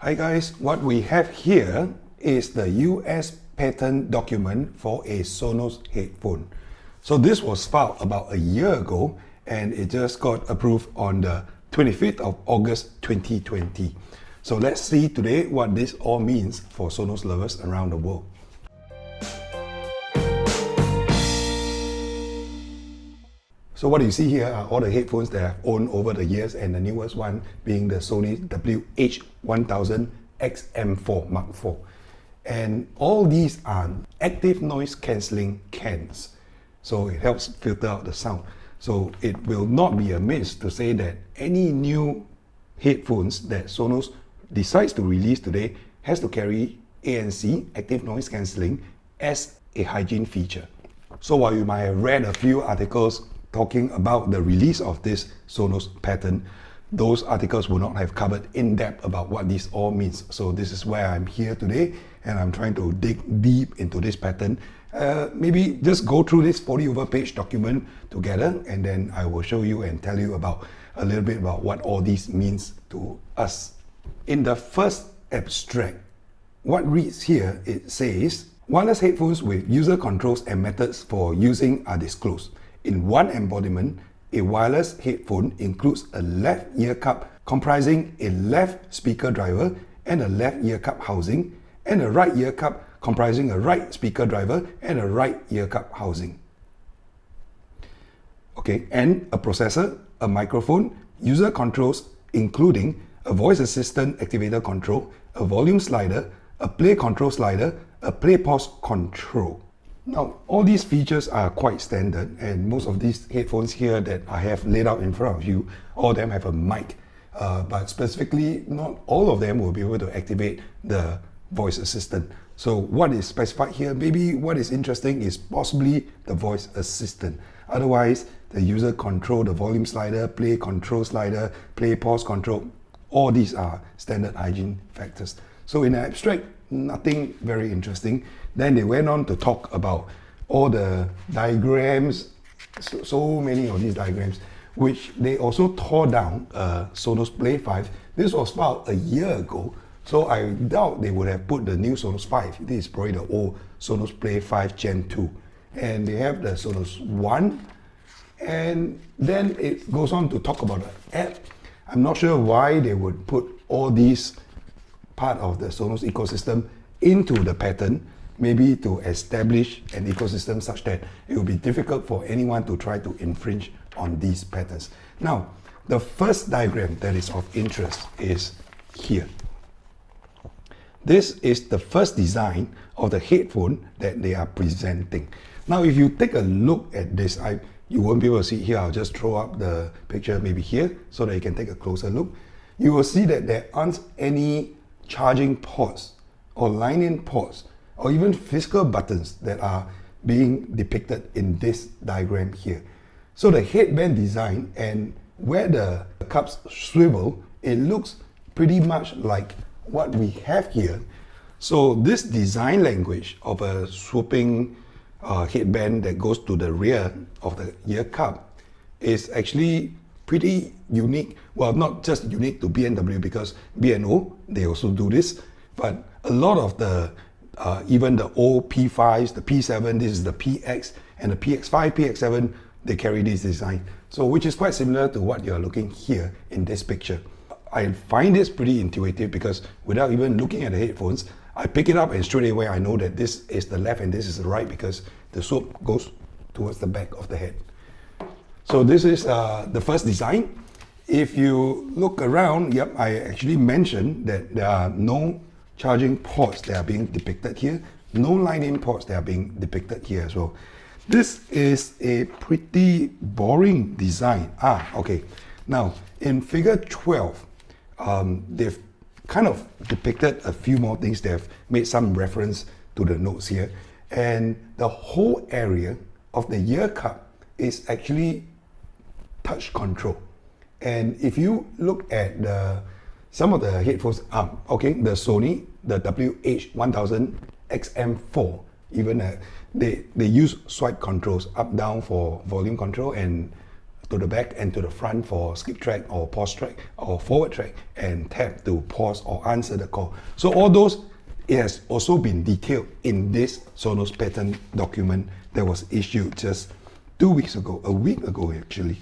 Hi guys, what we have here is the US patent document for a Sonos headphone. So this was filed about a year ago and it just got approved on the 25th of August 2020. So let's see today what this all means for Sonos lovers around the world. So what you see here are all the headphones that I've owned over the years, and the newest one being the Sony WH-1000 XM4 Mark IV. And all these are active noise cancelling cans. So it helps filter out the sound. So it will not be amiss to say that any new headphones that Sonos decides to release today has to carry ANC, active noise cancelling, as a hygiene feature. So while you might have read a few articles talking about the release of this Sonos patent, those articles will not have covered in depth about what this all means. So this is where I'm here today, and I'm trying to dig deep into this patent. Maybe just go through this 40 over page document together, and then I will show you and tell you about a little bit about what all this means to us. In the first abstract, what reads here, it says, wireless headphones with user controls and methods for using are disclosed. In one embodiment, a wireless headphone includes a left ear cup comprising a left speaker driver and a left ear cup housing, and a right ear cup comprising a right speaker driver and a right ear cup housing. Okay, and a processor, a microphone, user controls including a voice assistant activator control, a volume slider, a play control slider, a play pause control. Now, all these features are quite standard, and most of these headphones here that I have laid out in front of you, all of them have a mic, but specifically not all of them will be able to activate the voice assistant. So what is specified here, maybe what is interesting is possibly the voice assistant. Otherwise, the user control, the volume slider, play control slider, play pause control, all these are standard hygiene factors. So in the abstract, nothing very interesting. Then they went on to talk about all the diagrams, so many of these diagrams, which they also tore down Sonos Play 5. This was filed a year ago, so I doubt they would have put the new Sonos 5. This is probably the old Sonos Play 5 Gen 2. And they have the Sonos 1, and then it goes on to talk about the app. I'm not sure why they would put all these part of the Sonos ecosystem into the patent, maybe to establish an ecosystem such that it will be difficult for anyone to try to infringe on these patents. Now, the first diagram that is of interest is here. This is the first design of the headphone that they are presenting. Now, if you take a look at this, you won't be able to see it here. I'll just throw up the picture maybe here so that you can take a closer look. You will see that there aren't any charging ports or line-in ports or even physical buttons that are being depicted in this diagram here. So the headband design and where the cups swivel, it looks pretty much like what we have here. So this design language of a swooping headband that goes to the rear of the ear cup is actually pretty unique. Well, not just unique to B&W, because B&O, they also do this, but a lot of the, even the old P5s, the P7, this is the PX, and the PX5, PX7, they carry this design. So, which is quite similar to what you're looking here in this picture. I find this pretty intuitive because without even looking at the headphones, I pick it up and straight away I know that this is the left and this is the right because the swoop goes towards the back of the head. So this is the first design. If you look around, yep, I actually mentioned that there are no charging ports that are being depicted here, no line-in ports that are being depicted here as well. This is a pretty boring design. Okay. Now, in figure 12, they've kind of depicted a few more things. They've made some reference to the notes here. And the whole area of the ear cup is actually touch control. And if you look at some of the headphones, okay, the Sony, the WH-1000 XM4, even they use swipe controls up down for volume control and to the back and to the front for skip track or pause track or forward track, and tap to pause or answer the call. So all those, it has also been detailed in this Sonos patent document that was issued just 2 weeks ago, a week ago actually.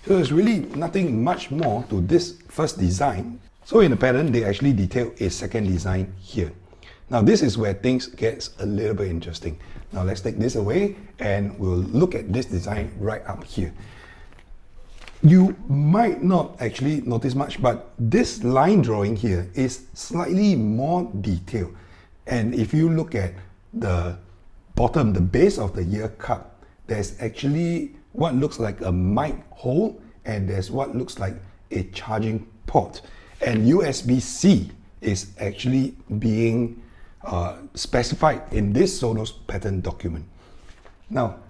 So there's really nothing much more to this first design. So in the patent, they actually detail a second design here. Now this is where things gets a little bit interesting. Now let's take this away and we'll look at this design right up here. You might not actually notice much, but this line drawing here is slightly more detailed. And if you look at the bottom, the base of the ear cup, there's actually what looks like a mic hole, and there's what looks like a charging port. And USB-C is actually being specified in this Sonos patent document. Now,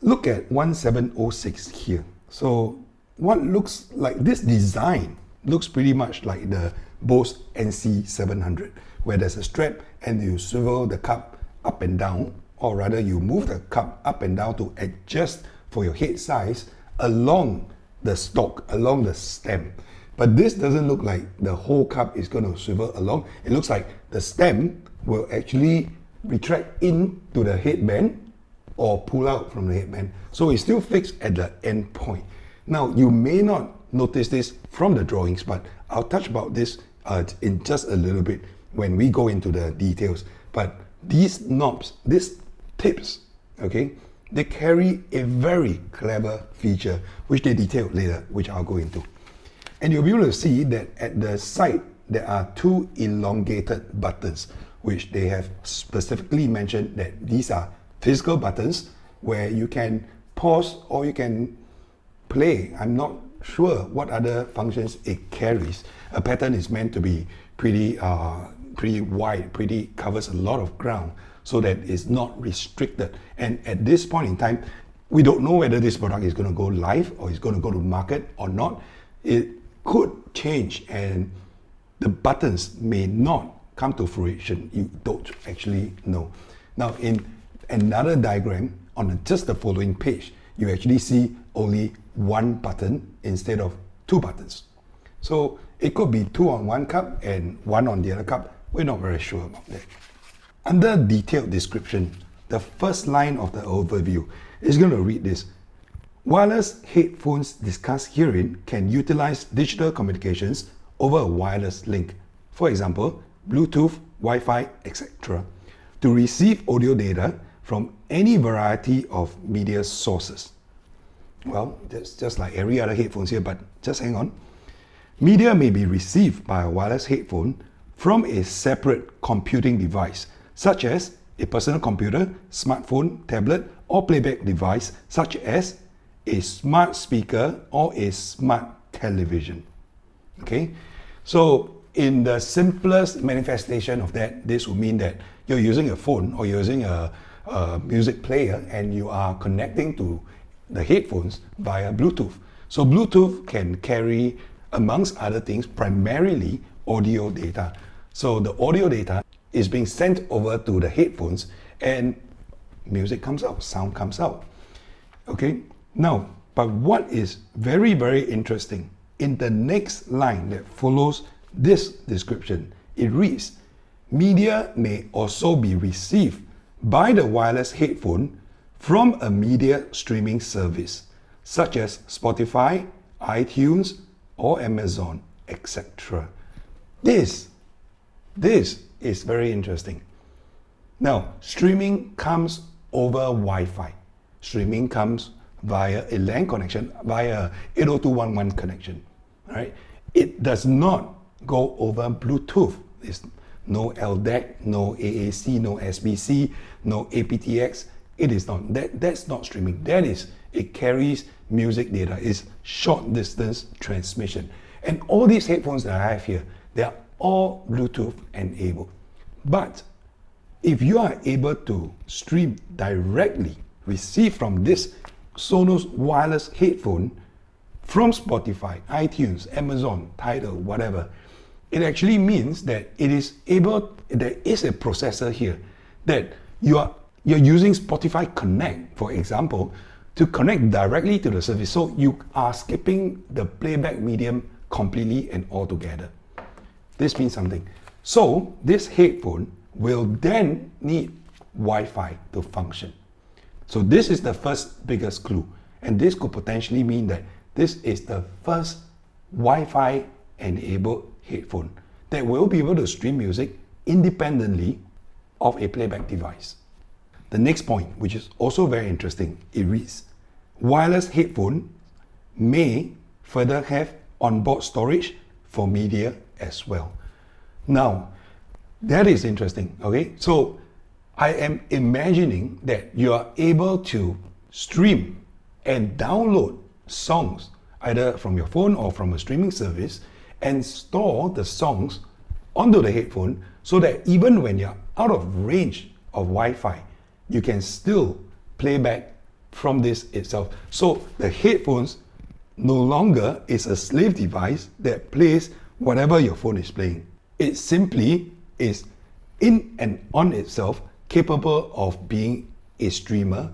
look at 1706 here. So what looks like this design looks pretty much like the Bose NC700, where there's a strap and you swivel the cup up and down, or rather you move the cup up and down to adjust for your head size along the stalk, along the stem. But this doesn't look like the whole cup is going to swivel along. It looks like the stem will actually retract into the headband or pull out from the headband. So it's still fixed at the end point. Now, you may not notice this from the drawings, but I'll touch about this in just a little bit when we go into the details. But these knobs, these tips, okay, they carry a very clever feature, which they detail later, which I'll go into. And you'll be able to see that at the side, there are two elongated buttons, which they have specifically mentioned that these are physical buttons where you can pause or you can play. I'm not sure what other functions it carries. A pattern is meant to be pretty wide, covers a lot of ground, so that it's not restricted. And at this point in time, we don't know whether this product is going to go live or is going to go to market or not. It could change and the buttons may not come to fruition. You don't actually know. Now in another diagram on just the following page, you actually see only one button instead of two buttons. So it could be two on one cup and one on the other cup. We're not very sure about that. Under detailed description, the first line of the overview is going to read this. Wireless headphones discussed herein can utilize digital communications over a wireless link, for example, Bluetooth, Wi-Fi, etc., to receive audio data from any variety of media sources. Well, that's just like every other headphones here, but just hang on. Media may be received by a wireless headphone from a separate computing device, such as a personal computer, smartphone, tablet, or playback device, such as a smart speaker or a smart television. Okay, so in the simplest manifestation of that, this would mean that you're using a phone or you're using a music player and you are connecting to the headphones via Bluetooth. So Bluetooth can carry, amongst other things, primarily audio data. So the audio data is being sent over to the headphones and music comes out, sound comes out. Okay, now, but what is very, very interesting, in the next line that follows this description, it reads, media may also be received by the wireless headphone from a media streaming service, such as Spotify, iTunes, or Amazon, etc. This is very interesting. Now, streaming comes over Wi-Fi. Streaming comes via a LAN connection, via 802.11 connection. All right? It does not go over Bluetooth. There's no LDAC, no AAC, no SBC, no aptX. It is not. That's not streaming. That is, it carries music data. It's short distance transmission. And all these headphones that I have here, they are all Bluetooth enabled. But if you are able to stream directly, receive from this Sonos wireless headphone from Spotify, iTunes, Amazon, Tidal, whatever, it actually means that it is able, there is a processor here that you're using Spotify Connect, for example, to connect directly to the service. So you are skipping the playback medium completely and altogether. This means something. So this headphone will then need Wi-Fi to function. So this is the first biggest clue. And this could potentially mean that this is the first Wi-Fi enabled headphone that will be able to stream music independently of a playback device. The next point, which is also very interesting, it reads, wireless headphone may further have onboard storage for media as well. Now, that is interesting, okay? So I am imagining that you are able to stream and download songs either from your phone or from a streaming service and store the songs onto the headphone so that even when you're out of range of Wi-Fi, you can still play back from this itself. So the headphones no longer is a slave device that plays whatever your phone is playing. It simply is in and on itself capable of being a streamer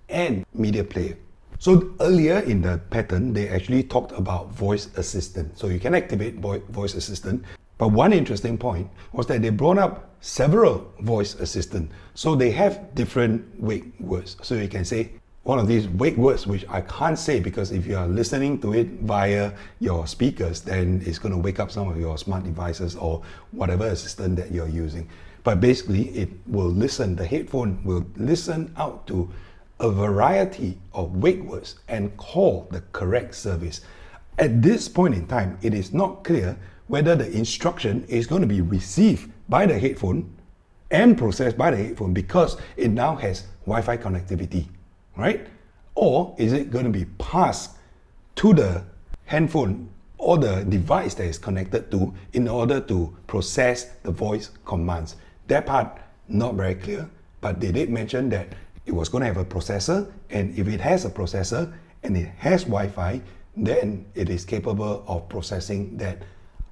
and media player. So earlier in the pattern, they actually talked about voice assistant. So you can activate voice assistant. But one interesting point was that they brought up several voice assistants. So they have different wake words. So you can say one of these wake words, which I can't say because if you are listening to it via your speakers, then it's going to wake up some of your smart devices or whatever assistant that you're using. But basically, it will listen, the headphone will listen out to a variety of wake words and call the correct service. At this point in time, it is not clear whether the instruction is going to be received by the headphone and processed by the headphone because it now has Wi-Fi connectivity, right? Or is it going to be passed to the handphone or the device that is connected to in order to process the voice commands? That part, not very clear, but they did mention that it was going to have a processor, and if it has a processor and it has Wi-Fi, then it is capable of processing that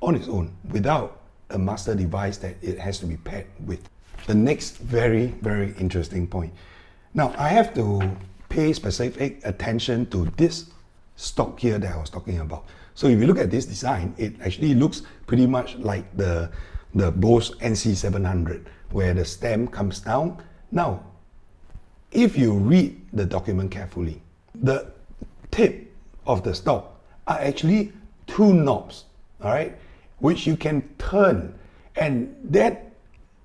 on its own without a master device that it has to be paired with. The next very, very interesting point. Now, I have to pay specific attention to this stock here that I was talking about. So if you look at this design, it actually looks pretty much like the Bose NC700, where the stem comes down. Now, if you read the document carefully, the tip of the stock are actually two knobs, all right, which you can turn. And that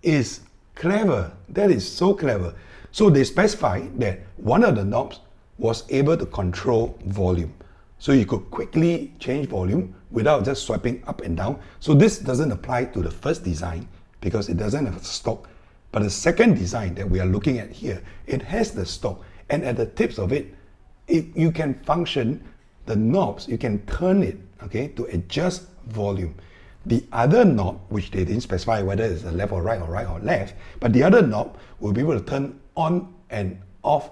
is clever. That is so clever. So they specify that one of the knobs was able to control volume. So you could quickly change volume without just swiping up and down. So this doesn't apply to the first design because it doesn't have a stock. But the second design that we are looking at here, it has the stock. And at the tips of it, you can function the knobs, you can turn it, okay, to adjust volume. The other knob, which they didn't specify whether it's a left or right or left, but the other knob will be able to turn on and off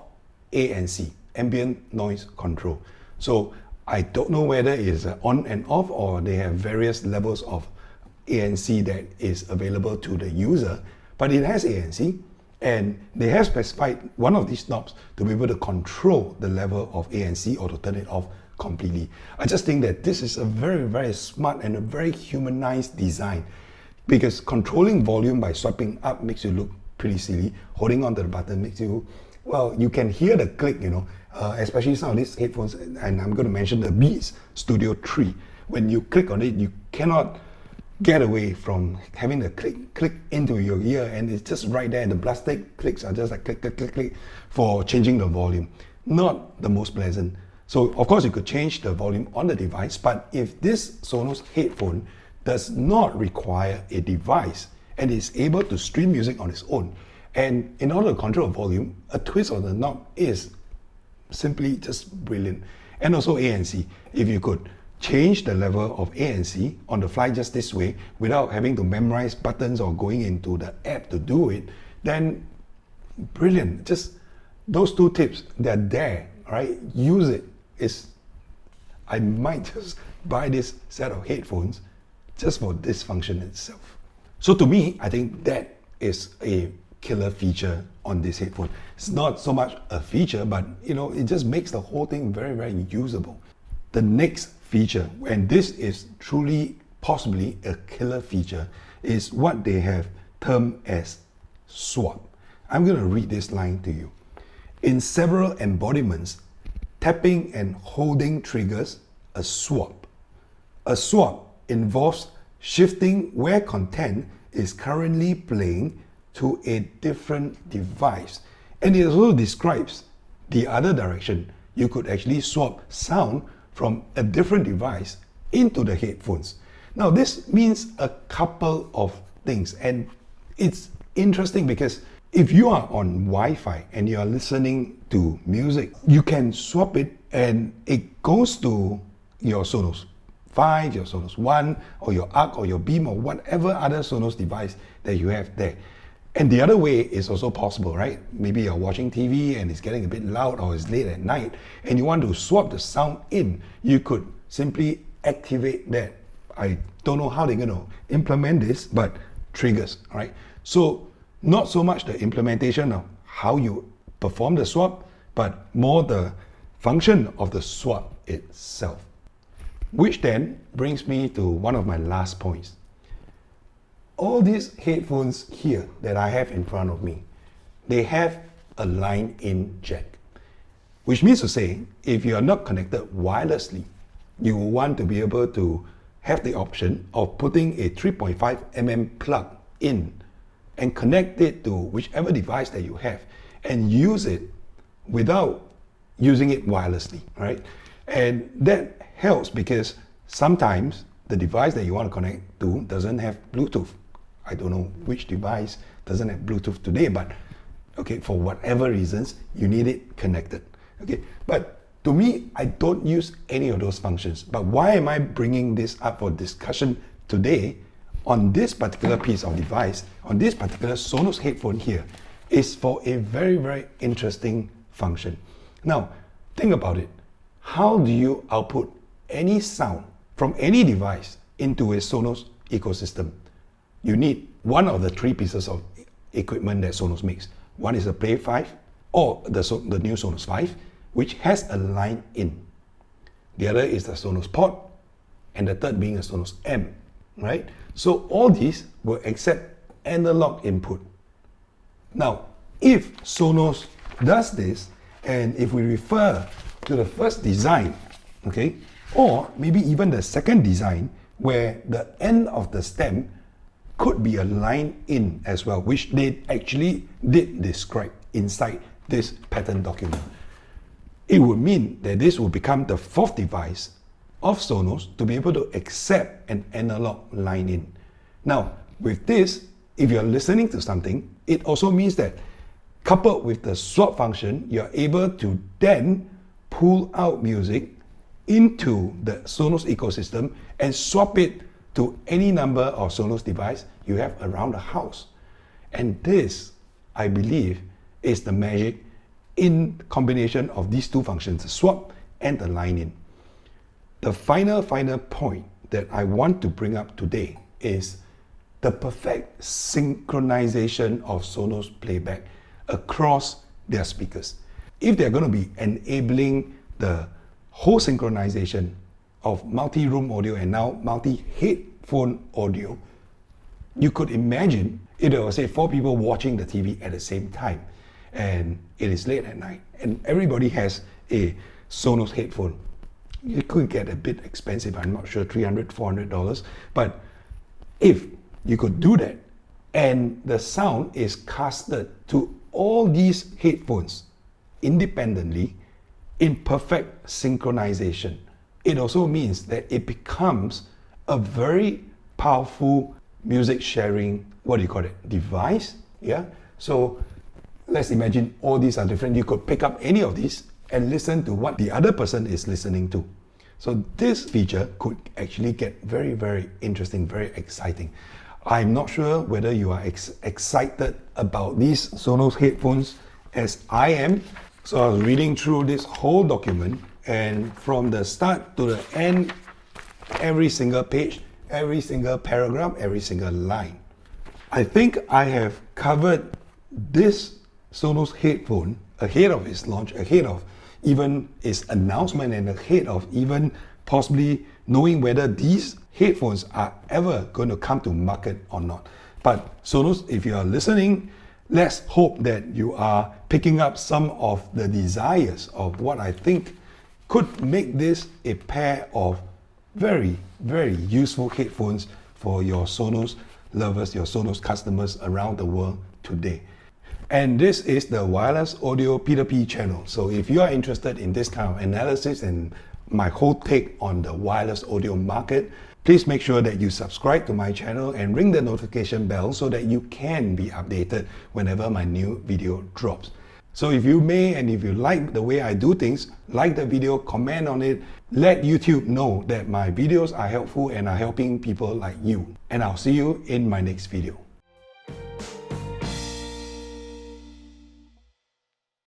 ANC, ambient noise control. So I don't know whether it's on and off or they have various levels of ANC that is available to the user, but it has ANC, and they have specified one of these knobs to be able to control the level of ANC or to turn it off completely. I just think that this is a very, very smart and a very humanized design, because controlling volume by swiping up makes you look pretty silly. Holding onto the button makes you, well, you can hear the click, you know, especially some of these headphones, and I'm going to mention the Beats Studio 3. When you click on it, you cannot get away from having the click into your ear, and it's just right there, and the plastic clicks are just like click for changing the volume. Not the most pleasant. So of course you could change the volume on the device, but if this Sonos headphone does not require a device and is able to stream music on its own, and in order to control volume, a twist of the knob is simply just brilliant. And also ANC, if you could change the level of ANC on the fly just this way without having to memorize buttons or going into the app to do it, then brilliant. Just those two tips, they're there, right? Use it. I might just buy this set of headphones just for this function itself. So to me, I think that is a killer feature on this headphone. It's not so much a feature, but it just makes the whole thing very, very usable. The next feature, and this is truly possibly a killer feature, is what they have termed as swap. I'm going to read this line to you. In several embodiments, tapping and holding triggers a swap. A swap involves shifting where content is currently playing to a different device. And it also describes the other direction. You could actually swap sound from a different device into the headphones. Now, this means a couple of things, and it's interesting because if you are on Wi-Fi and you are listening to music, you can swap it and it goes to your Sonos 5, your Sonos 1, or your Arc, or your Beam, or whatever other Sonos device that you have there. And the other way is also possible, right? Maybe you're watching TV and it's getting a bit loud, or it's late at night and you want to swap the sound in. You could simply activate that. I don't know how they're going to implement this, but triggers, right? So not so much the implementation of how you perform the swap, but more the function of the swap itself. Which then brings me to one of my last points. All these headphones here that I have in front of me, they have a line-in jack. Which means to say, if you are not connected wirelessly, you will want to be able to have the option of putting a 3.5mm plug in and connect it to whichever device that you have and use it without using it wirelessly, right? And that helps because sometimes the device that you want to connect to doesn't have Bluetooth. I don't know which device doesn't have Bluetooth today, but okay, for whatever reasons, you need it connected. Okay, but to me, I don't use any of those functions. But why am I bringing this up for discussion today on this particular piece of device, on this particular Sonos headphone here, is for a very, very interesting function. Now, think about it. How do you output any sound from any device into a Sonos ecosystem? You need one of the three pieces of equipment that Sonos makes. One is the Play 5 or the new Sonos 5, which has a line in. The other is the Sonos Pod, and the third being a Sonos M, right? So all these will accept analog input. Now, if Sonos does this, and if we refer to the first design, okay, or maybe even the second design, where the end of the stem could be a line in as well, which they actually did describe inside this patent document. It would mean that this will become the fourth device of Sonos to be able to accept an analog line in. Now, with this, if you're listening to something, it also means that coupled with the swap function, you're able to then pull out music into the Sonos ecosystem and swap it to any number of Sonos device you have around the house. And this, I believe, is the magic in combination of these two functions, the swap and the line in. The final point that I want to bring up today is the perfect synchronization of Sonos playback across their speakers. If they're going to be enabling the whole synchronization of multi-room audio and now multi-headphone audio, you could imagine if there were, say, 4 people watching the TV at the same time and it is late at night and everybody has a Sonos headphone. It could get a bit expensive, I'm not sure, $300, $400, but if you could do that and the sound is casted to all these headphones independently in perfect synchronization, it also means that it becomes a very powerful music sharing, device. Yeah. So let's imagine all these are different. You could pick up any of these and listen to what the other person is listening to. So this feature could actually get very, very interesting, very exciting. I'm not sure whether you are excited about these Sonos headphones as I am. So I was reading through this whole document, and from the start to the end, every single page, every single paragraph, every single line, I think I have covered this Sonos headphone, ahead of its launch, ahead of even its announcement, and ahead of even possibly knowing whether these headphones are ever going to come to market or not. But Sonos, if you are listening, let's hope that you are picking up some of the desires of what I think could make this a pair of very, very useful headphones for your Sonos lovers, your Sonos customers around the world today. And this is the Wireless Audio P2P channel. So if you are interested in this kind of analysis and my whole take on the wireless audio market, please make sure that you subscribe to my channel and ring the notification bell so that you can be updated whenever my new video drops. So if you may, and if you like the way I do things, like the video, comment on it, let YouTube know that my videos are helpful and are helping people like you. And I'll see you in my next video.